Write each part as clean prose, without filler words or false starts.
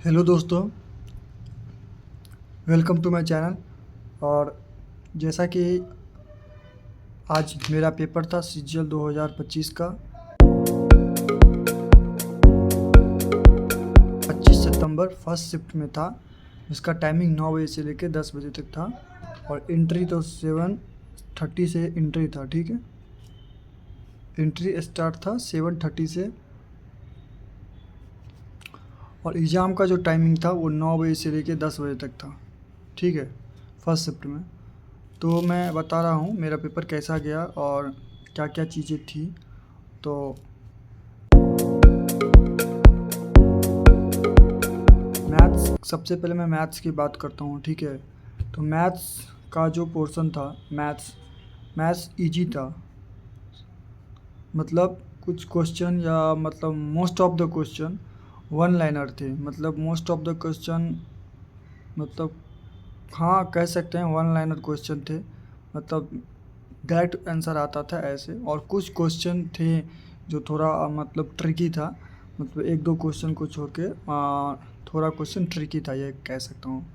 Hello दोस्तों, welcome to my channel. और जैसा कि आज मेरा पेपर था सीजीएल 2025 का 25 सितंबर फर्स्ट शिफ्ट में था। इसका टाइमिंग 9 बजे से लेकर 10 बजे तक था और एंट्री तो 7:30 से एंट्री था। ठीक है, एंट्री स्टार्ट था 7:30 से और एग्ज़ाम का जो टाइमिंग था वो 9 बजे से लेकर 10 बजे तक था। ठीक है, फर्स्ट शिफ्ट में। तो मैं बता रहा हूँ मेरा पेपर कैसा गया और क्या क्या चीज़ें थी। तो मैथ्स, सबसे पहले मैं मैथ्स की बात करता हूँ। ठीक है, तो मैथ्स का जो पोर्शन था, मैथ्स इजी था। मतलब कुछ क्वेश्चन या मतलब most of the question one liner थे। मतलब मोस्ट ऑफ द क्वेश्चन मतलब हाँ कह सकते हैं वन लाइनर क्वेश्चन थे। मतलब डायरेक्ट आंसर आता था ऐसे। और कुछ क्वेश्चन थे जो थोड़ा मतलब ट्रिकी था। मतलब एक दो क्वेश्चन को छोड़ के थोड़ा क्वेश्चन ट्रिकी था, ये कह सकता हूँ।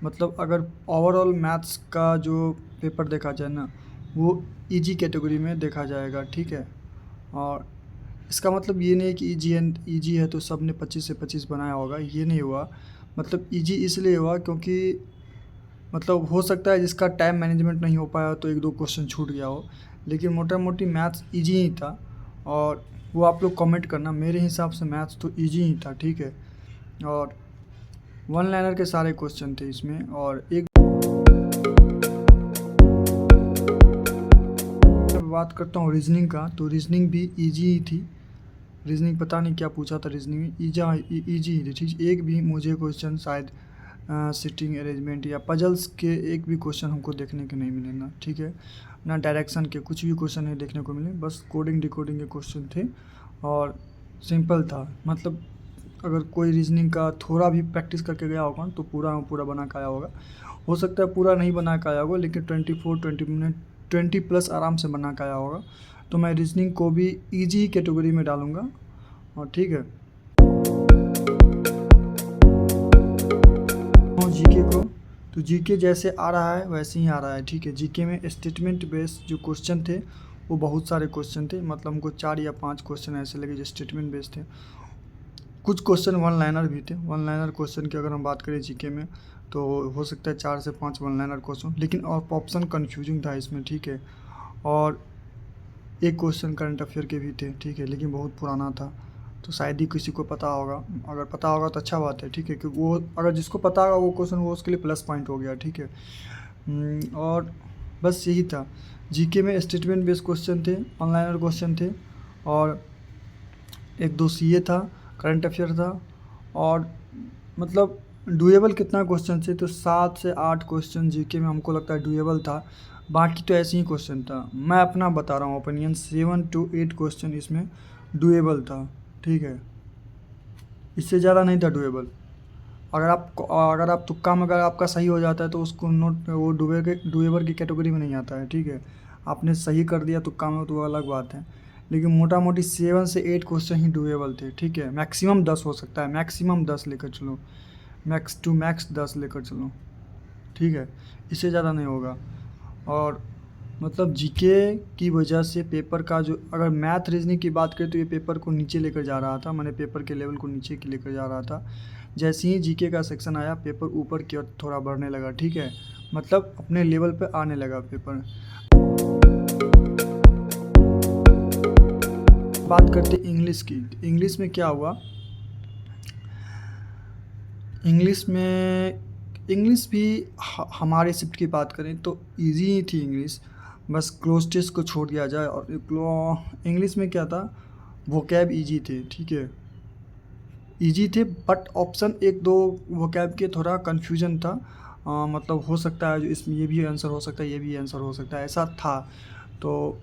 मतलब अगर ओवरऑल मैथ्स का जो पेपर देखा जाए ना, वो इजी कैटेगरी में देखा जाएगा। ठीक है, और इसका मतलब ये नहीं है कि इजी है तो सब ने 25 से 25 बनाया होगा, ये नहीं हुआ। मतलब इजी इसलिए हुआ क्योंकि मतलब हो सकता है जिसका टाइम मैनेजमेंट नहीं हो पाया तो एक दो क्वेश्चन छूट गया हो, लेकिन मोटा मोटी मैथ्स इजी ही था। और वो आप लोग कमेंट करना, मेरे हिसाब से मैथ्स तो इजी ही था। ठीक है, और वन लाइनर के सारे क्वेश्चन थे इसमें। और एक बात करता हूँ रीजनिंग का, तो रीजनिंग भी इजी ही थी। रीजनिंग पता नहीं क्या पूछा था रीजनिंग में, इजी ही थी। ठीक, एक भी मुझे क्वेश्चन शायद सिटिंग अरेंजमेंट या पजल्स के एक भी क्वेश्चन हमको देखने के नहीं मिले ना। ठीक है, ना डायरेक्शन के कुछ भी क्वेश्चन नहीं देखने को मिले, बस कोडिंग डिकोडिंग के क्वेश्चन थे और सिंपल था। मतलब अगर कोई रीजनिंग का थोड़ा भी प्रैक्टिस करके गया होगा तो पूरा बना के आया होगा। हो सकता है पूरा नहीं बना के आया होगा, लेकिन 20 मिनट 20 प्लस आराम से बना के आया होगा। तो मैं रीजनिंग को भी ईजी कैटेगरी में डालूँगा। और ठीक है, जीके को, तो जीके जैसे आ रहा है वैसे ही आ रहा है। ठीक है, जीके में स्टेटमेंट बेस्ड जो क्वेश्चन थे वो बहुत सारे क्वेश्चन थे। मतलब हमको 4 या 5 क्वेश्चन ऐसे लगे जो स्टेटमेंट बेस्ड थे। कुछ क्वेश्चन वन लाइनर भी थे। वन लाइनर क्वेश्चन की अगर हम बात करें जीके में तो हो सकता है 4 से 5 वन लाइनर क्वेश्चन, लेकिन ऑप्शन कन्फ्यूजिंग था इसमें। ठीक है, और एक क्वेश्चन करंट अफेयर के भी थे। ठीक है, लेकिन बहुत पुराना था तो शायद ही किसी को पता होगा। अगर पता होगा तो अच्छा बात है। ठीक है, क्योंकि वो अगर जिसको पता होगा वो क्वेश्चन वो उसके लिए प्लस पॉइंट हो गया। ठीक है, और बस यही था। जीके में स्टेटमेंट बेस्ड क्वेश्चन थे, ऑनलाइनर क्वेश्चन थे और एक दो सीए था, करंट अफेयर था। और मतलब डुएबल कितना क्वेश्चन थे, तो 7 से 8 क्वेश्चन जीके में हमको लगता है डुएबल था। बाकी तो ऐसे ही क्वेश्चन था। मैं अपना बता रहा हूँ ओपिनियन, 7 to 8 क्वेश्चन इसमें डुएबल था। ठीक है, इससे ज़्यादा नहीं था डुएबल। अगर आप तुक्का में अगर आपका सही हो जाता है तो उसको नोट वो डुएबल की कैटेगरी में नहीं आता है। ठीक है, आपने सही कर दिया तुक्का में तो वो अलग बात है, लेकिन मोटा मोटी 7 से 8 क्वेश्चन ही डुएबल थे। ठीक है, मैक्सिमम 10 हो सकता है, मैक्सिमम 10 लेकर चलो, मैक्स टू मैक्स 10 लेकर चलो। ठीक है, इससे ज़्यादा नहीं होगा। और मतलब जीके की वजह से पेपर का जो, अगर मैथ रीजनिंग की बात करें तो ये पेपर को नीचे लेकर जा रहा था। मैंने पेपर के लेवल को नीचे की लेकर जा रहा था। जैसे ही जीके का सेक्शन आया पेपर ऊपर की ओर थोड़ा बढ़ने लगा। ठीक है, मतलब अपने लेवल पे आने लगा पेपर। बात करते इंग्लिश की, इंग्लिश में क्या हुआ। इंग्लिश भी हमारे शिफ्ट की बात करें तो इजी ही थी इंग्लिश, बस क्लोज टेस्ट को छोड़ दिया जाए। और इंग्लिश में क्या था, वोकैब इजी थे। ठीक है, इजी थे, बट ऑप्शन एक दो वोकैब के थोड़ा कन्फ्यूजन था। मतलब हो सकता है जो इसमें ये भी आंसर हो सकता है, ये भी आंसर हो सकता है, ऐसा था। तो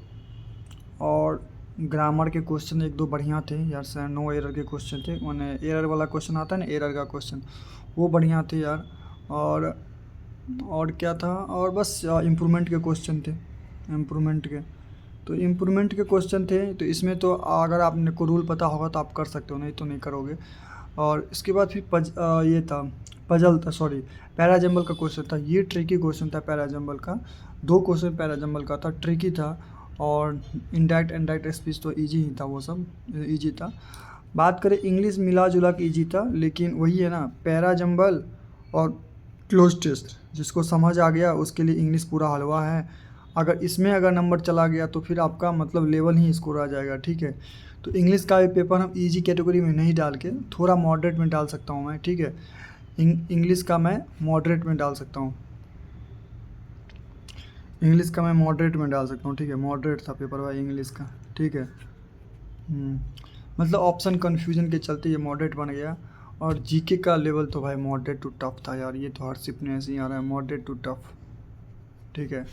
और ग्रामर के क्वेश्चन एक दो बढ़िया थे यार, सर नो एरर के क्वेश्चन थे। मैंने एरर वाला क्वेश्चन आता है ना, एरर का क्वेश्चन, वो बढ़िया थे यार। और क्या था, और बस इम्प्रूवमेंट के क्वेश्चन थे, इम्प्रूवमेंट के। तो इम्प्रूवमेंट के क्वेश्चन थे तो इसमें तो अगर आपने को रूल पता होगा तो आप कर सकते हो, नहीं तो नहीं करोगे। और इसके बाद फिर ये था पजल था, सॉरी पैराजम्बल का क्वेश्चन था। ये ट्रिकी क्वेश्चन था पैराजम्बल का, 2 क्वेश्चन पैराजम्बल का था, ट्रिकी था। और इनडायरेक्ट स्पीच तो ईजी ही था, वो सब ईजी था। बात करें इंग्लिश, मिला जुला के ईजी था, लेकिन वही है ना, पैराजम्बल और क्लोज टेस्ट जिसको समझ आ गया उसके लिए इंग्लिश पूरा हलवा है। अगर इसमें अगर नंबर चला गया तो फिर आपका मतलब लेवल ही स्कोर आ जाएगा, ठीक है। तो इंग्लिश का भी पेपर हम इजी कैटेगरी में नहीं डाल के थोड़ा मॉडरेट में डाल सकता हूँ मैं, ठीक है। इंग्लिश का मैं मॉडरेट में डाल सकता हूँ, इंग्लिश का मैं मॉडरेट में डाल सकता हूँ, ठीक है। मॉडरेट था पेपर भाई इंग्लिश का, ठीक है। मतलब ऑप्शन कन्फ्यूजन के चलते ये मॉडरेट बन गया। और जीके का लेवल तो भाई मॉडरेट टू टफ था यार, ये तो हर शिफ्ट में ऐसे ही आ रहा है, मॉडरेट टू टफ, ठीक है।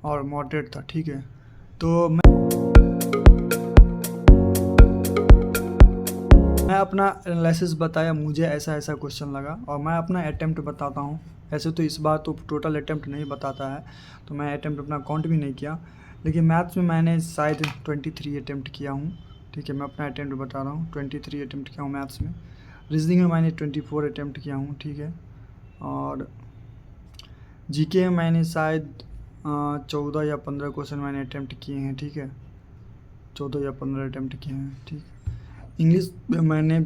और मॉडरेट था, ठीक है। तो मैं अपना एनालिसिस बताया, मुझे ऐसा ऐसा क्वेश्चन लगा, और मैं अपना अटेम्प्ट बताता हूँ। ऐसे तो इस बार तो टोटल अटेम्प्ट नहीं बताता है, तो मैं अटेम्प्ट अपना काउंट भी नहीं किया, लेकिन मैथ्स में मैंने शायद 23 अटेम्प्ट किया हूँ, ठीक है। मैं अपना अटेम्प्ट बता रहा हूँ, 23 अटेम्प्ट किया हूँ मैथ्स में। रीजनिंग में मैंने 24 अटेम्प्ट किया हूँ, ठीक है। और जीके में मैंने शायद 14 या 15 क्वेश्चन मैंने अटेम्प्ट किए हैं, ठीक है। 14 या 15 अटेम्प्ट किए हैं, ठीक। इंग्लिश में मैंने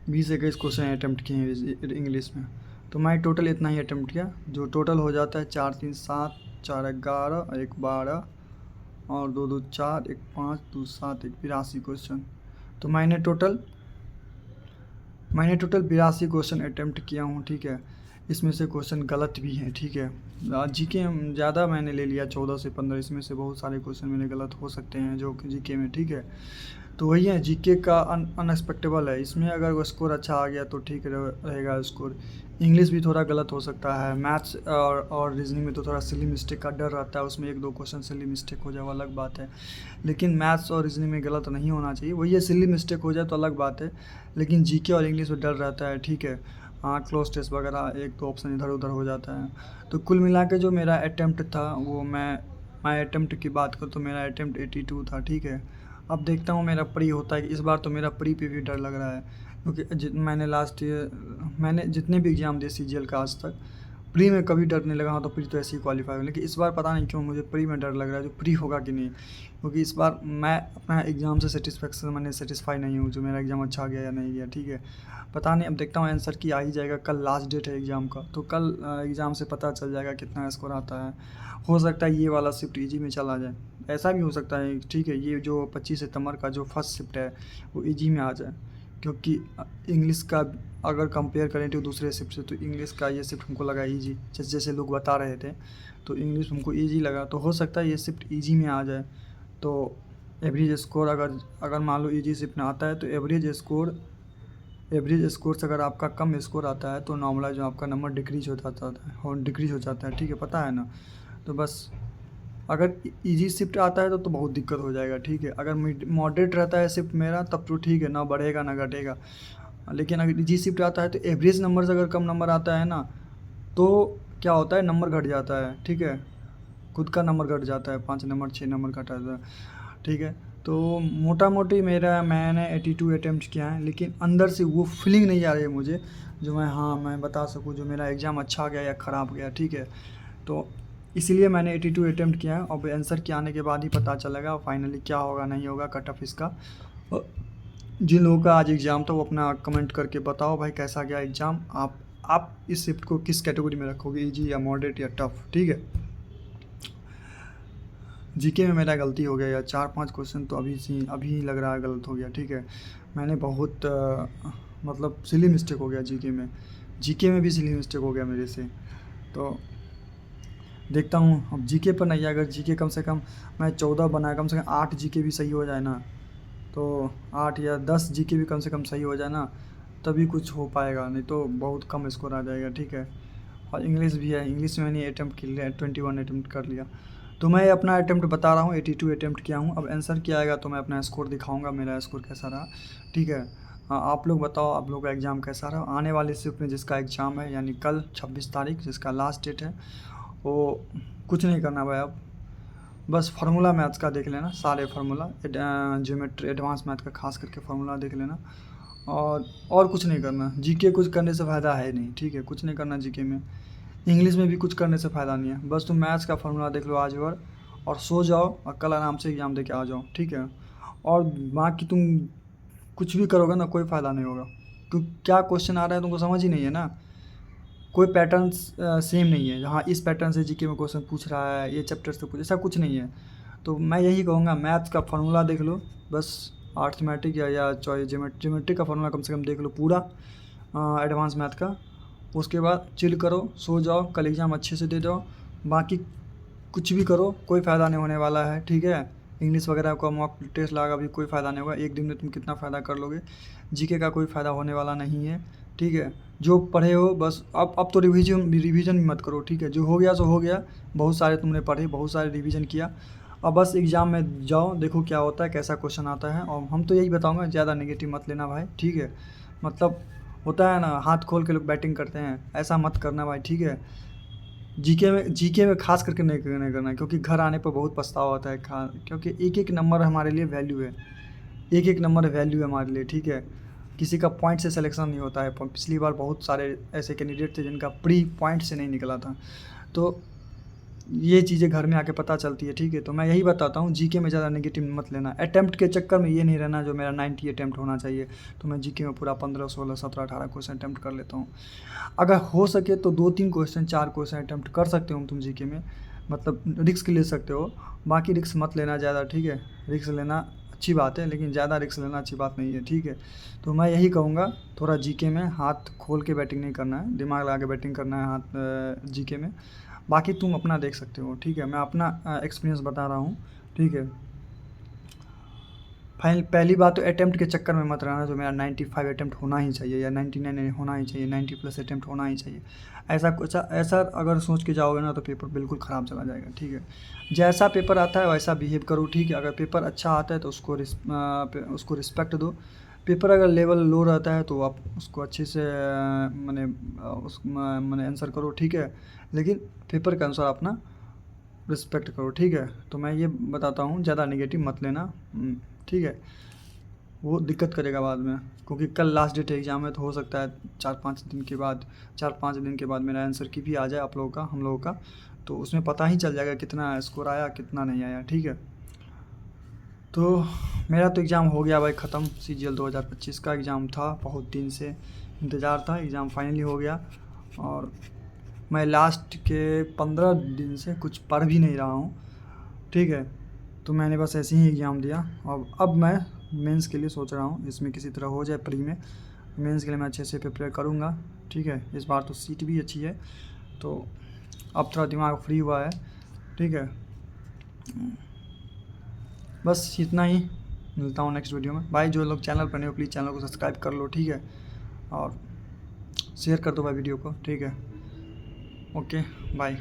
20-21 क्वेश्चन अटेम्प्ट किए हैं इंग्लिश में। तो मैं टोटल इतना ही अटेम्प्ट किया, जो टोटल हो जाता है 4 3 7 4 11 1 12 और 2 2 4 1 5 2 7 1 82 क्वेश्चन। तो मैंने टोटल 82 क्वेश्चन अटेम्प्ट किया हूँ, ठीक है। इसमें से क्वेश्चन गलत भी हैं, ठीक है। जीके ज़्यादा मैंने ले लिया 14 से 15, इसमें से बहुत सारे क्वेश्चन मेरे गलत हो सकते हैं जो कि जीके में, ठीक है। तो वही है, जीके का अनएक्सपेक्टेबल है, इसमें अगर वो स्कोर अच्छा आ गया तो ठीक रहेगा स्कोर। इंग्लिश भी थोड़ा गलत हो सकता है, मैथ्स और रीजनिंग में तो थोड़ा सिली मिस्टेक का डर रहता है, उसमें 1-2 क्वेश्चन सिली मिस्टेक हो जाए वो अलग बात है, लेकिन मैथ्स और रीजनिंग में गलत नहीं होना चाहिए। वही है, सिली मिस्टेक हो जाए तो अलग बात है, लेकिन जीके और इंग्लिश में डर रहता है, ठीक है। हाँ, क्लोज टेस्ट वगैरह 1-2 ऑप्शन इधर उधर हो जाता है। तो कुल मिला के जो मेरा अटेम्प्ट था वो मैं अटेम्प्ट की बात करूँ तो मेरा अटेम्प्ट 82 था, ठीक है। अब देखता हूँ मेरा प्री होता है कि इस बार तो मेरा प्री पे भी डर लग रहा है, क्योंकि मैंने लास्ट ईयर मैंने जितने भी एग्ज़ाम दिए सीजीएल का आज तक, प्री में कभी डर नहीं लगा। हाँ, तो प्री तो ऐसे ही क्वालिफाई हो, लेकिन इस बार पता नहीं क्यों मुझे प्री में डर लग रहा है, जो प्री होगा कि नहीं, क्योंकि इस बार मैं अपना एग्ज़ाम से सेटिस्फाई नहीं हूँ, जो मेरा एग्ज़ाम अच्छा गया या नहीं गया, ठीक है। पता नहीं, अब देखता हूँ, आंसर की आ ही जाएगा, कल लास्ट डेट है एग्ज़ाम का, तो कल एग्ज़ाम से पता चल जाएगा कितना स्कोर आता है। हो सकता है ये वाला शिफ्ट ईजी में चला जाए, ऐसा भी हो सकता है, ठीक है। ये जो 25 सितंबर का जो फर्स्ट शिफ्ट है वो ईजी में आ जाए, क्योंकि इंग्लिश का अगर कंपेयर करें तो दूसरे शिफ्ट से, तो इंग्लिश का ये शिफ्ट हमको लगा ईजी, जैसे जैसे लोग बता रहे थे, तो इंग्लिश हमको ईजी लगा, तो हो सकता है ये शिफ्ट ईजी में आ जाए। तो एवरेज स्कोर अगर मान लो ईजी शिफ्ट में आता है तो एवरेज स्कोर से अगर आपका कम स्कोर आता है तो नॉर्मलाइज जो आपका नंबर डिक्रीज हो जाता है, ठीक है, पता है ना। तो बस अगर इजी शिफ्ट आता है तो बहुत दिक्कत हो जाएगा, ठीक है। अगर मॉडरेट रहता है शिफ्ट मेरा तब तो ठीक है, ना बढ़ेगा ना घटेगा, लेकिन अगर इजी शिफ्ट आता है तो एवरेज नंबर से अगर कम नंबर आता है ना, तो क्या होता है, नंबर घट जाता है, ठीक है। खुद का नंबर घट जाता है, 5 नंबर 6 नंबर घटा जाता है, ठीक है। तो मोटा मोटी मैंने 82 अटैम्प्ट किया है, लेकिन अंदर से वो फीलिंग नहीं आ रही है मुझे जो मैं बता सकूँ जो मेरा एग्ज़ाम अच्छा गया या ख़राब गया, ठीक है। तो इसलिए मैंने 82 अटैम्प्ट किया है, और आंसर के आने के बाद ही पता चलेगा फाइनली क्या होगा नहीं होगा कट ऑफ इसका। जिन लोगों का आज एग्ज़ाम था वो अपना कमेंट करके बताओ भाई कैसा गया एग्ज़ाम, आप इस शिफ्ट को किस कैटेगरी में रखोगे, इजी या मॉडरेट या टफ, ठीक है। जीके में मेरा गलती हो गया यार, 4-5 क्वेश्चन तो अभी लग रहा है गलत हो गया, ठीक है। मैंने बहुत मतलब सिली मिस्टेक हो गया जीके में भी सिली मिस्टेक हो गया मेरे से। तो देखता हूँ अब जीके पर नहीं, अगर जीके कम से कम मैं 14 बनाया, कम से कम 8 जीके भी सही हो जाए ना, तो 8 या 10 जीके भी कम से कम सही हो जाए ना, तभी कुछ हो पाएगा, नहीं तो बहुत कम स्कोर आ जाएगा, ठीक है। और इंग्लिश भी है, इंग्लिश में मैंने अटैम्प्ट कर लिया, 21 अटैम्प्ट कर लिया। तो मैं अपना अटैम्प्ट बता रहा हूँ, 82 अटैम्प्ट किया हूँ। अब आंसर क्या आएगा तो मैं अपना स्कोर दिखाऊंगा, मेरा स्कोर कैसा रहा, ठीक है। आप लोग बताओ आप लोग का एग्ज़ाम कैसा रहा। आने वाले शिफ्ट में जिसका एग्ज़ाम है, यानी कल 26 तारीख जिसका लास्ट डेट है, वो कुछ नहीं करना भाई, अब बस फार्मूला मैथ्स का देख लेना, सारे फार्मूला, ज्योमेट्री एडवांस मैथ का खास करके फार्मूला देख लेना, और कुछ नहीं करना। जीके कुछ करने से फ़ायदा है नहीं, ठीक है, कुछ नहीं करना जीके में। इंग्लिश में भी कुछ करने से फ़ायदा नहीं है, बस तुम मैथ्स का फार्मूला देख लो आज भर और सो जाओ और कल आराम से एग्ज़ाम दे के आ जाओ, ठीक है। और बाकी तुम कुछ भी करोगे ना कोई फ़ायदा नहीं होगा, क्योंकि क्या क्वेश्चन आ रहा है तुमको समझ ही नहीं है ना, कोई पैटर्न सेम नहीं है। जहाँ इस पैटर्न से जीके में क्वेश्चन पूछ रहा है, ये चैप्टर से पूछ, ऐसा कुछ नहीं है। तो मैं यही कहूँगा मैथ्स का फार्मूला देख लो बस, अर्थमेटिक या ज्योमेट्री का फार्मूला कम से कम देख लो पूरा, एडवांस मैथ का। उसके बाद चिल करो, सो जाओ, कल एग्ज़ाम अच्छे से दे जाओ। बाकी कुछ भी करो कोई फ़ायदा नहीं होने वाला है, ठीक है। इंग्लिश वगैरह का मॉक टेस्ट लगा भी कोई फ़ायदा नहीं होगा, एक दिन में तुम कितना फ़ायदा कर लोगे। जीके का कोई फ़ायदा होने वाला नहीं है, ठीक है। जो पढ़े हो बस अब तो रिवीजन भी मत करो, ठीक है। जो हो गया सो हो गया, बहुत सारे तुमने पढ़े, बहुत सारे रिवीजन किया, अब बस एग्ज़ाम में जाओ, देखो क्या होता है, कैसा क्वेश्चन आता है। और हम तो यही बताऊँगा ज़्यादा नेगेटिव मत लेना भाई, ठीक है। मतलब होता है ना हाथ खोल के लोग बैटिंग करते हैं, ऐसा मत करना भाई, ठीक है। जीके में खास करके नहीं करना, क्योंकि घर आने पर बहुत पछतावा होता है, क्योंकि एक एक नंबर हमारे लिए वैल्यू है, एक एक नंबर वैल्यू है हमारे लिए, ठीक है। किसी का पॉइंट से सिलेक्शन नहीं होता है, पिछली बार बहुत सारे ऐसे कैंडिडेट थे जिनका प्री पॉइंट से नहीं निकला था, तो ये चीज़ें घर में आके पता चलती है, ठीक है। तो मैं यही बताता हूँ जीके में ज़्यादा नेगेटिव मत लेना, अटैम्प्ट के चक्कर में ये नहीं रहना जो मेरा 90 अटैम्प्ट होना चाहिए, तो मैं जीके में पूरा 15, 16, 17, 18 क्वेश्चन अटैम्प्ट कर लेता हूँ। अगर हो सके तो 2-3 क्वेश्चन, 4 क्वेश्चन अटैम्प्ट कर सकते हो तुम जीके में, मतलब रिस्क ले सकते हो। बाकी रिस्क मत लेना ज़्यादा, ठीक है। रिस्क लेना अच्छी बात है, लेकिन ज़्यादा रिस्क लेना अच्छी बात नहीं है, ठीक है। तो मैं यही कहूँगा थोड़ा जीके में हाथ खोल के बैटिंग नहीं करना है, दिमाग लगा के बैटिंग करना है हाथ जीके में। बाकी तुम अपना देख सकते हो, ठीक है। मैं अपना एक्सपीरियंस बता रहा हूँ, ठीक है। पहली बात तो अटैम्प्ट के चक्कर में मत रहना जो मेरा 95 अटैम्प्ट होना ही चाहिए या 99 होना ही चाहिए, 90+ अटैम्प्ट होना ही चाहिए। ऐसा अगर सोच के जाओगे ना तो पेपर बिल्कुल ख़राब चला जाएगा, ठीक है। जैसा पेपर आता है वैसा बिहेव करो, ठीक है। अगर पेपर अच्छा आता है तो उसको रिस्पेक्ट दो। पेपर अगर लेवल लो रहता है तो आप उसको अच्छे से मैंने आंसर करो, ठीक है। लेकिन पेपर के अनुसार अपना रिस्पेक्ट करो, ठीक है। तो मैं ये बताता हूँ ज़्यादा नेगेटिव मत लेना, ठीक है। वो दिक्कत करेगा बाद में, क्योंकि कल लास्ट डेट एग्ज़ाम है, तो हो सकता है 4-5 दिन के बाद मेरा आंसर की भी आ जाए आप लोगों का, हम लोगों का, तो उसमें पता ही चल जाएगा कितना स्कोर आया कितना नहीं आया, ठीक है। तो मेरा तो एग्ज़ाम हो गया भाई ख़त्म, CGL 2025 का एग्ज़ाम था, बहुत दिन से इंतज़ार था, एग्ज़ाम फाइनली हो गया। और मैं लास्ट के 15 दिन से कुछ पढ़ भी नहीं रहा हूँ, ठीक है। तो मैंने बस ऐसे ही एग्ज़ाम दिया, और अब मैं मेंस के लिए सोच रहा हूँ, इसमें किसी तरह हो जाए प्री में, मेंस के लिए मैं अच्छे से प्रिपेयर करूँगा, ठीक है। इस बार तो सीट भी अच्छी है, तो अब थोड़ा दिमाग फ्री हुआ है, ठीक है। बस इतना ही, मिलता हूँ नेक्स्ट वीडियो में भाई। जो लोग चैनल पर नहीं हो प्लीज़ चैनल को सब्सक्राइब कर लो, ठीक है, और शेयर कर दो भाई वीडियो को, ठीक है। Okay bye.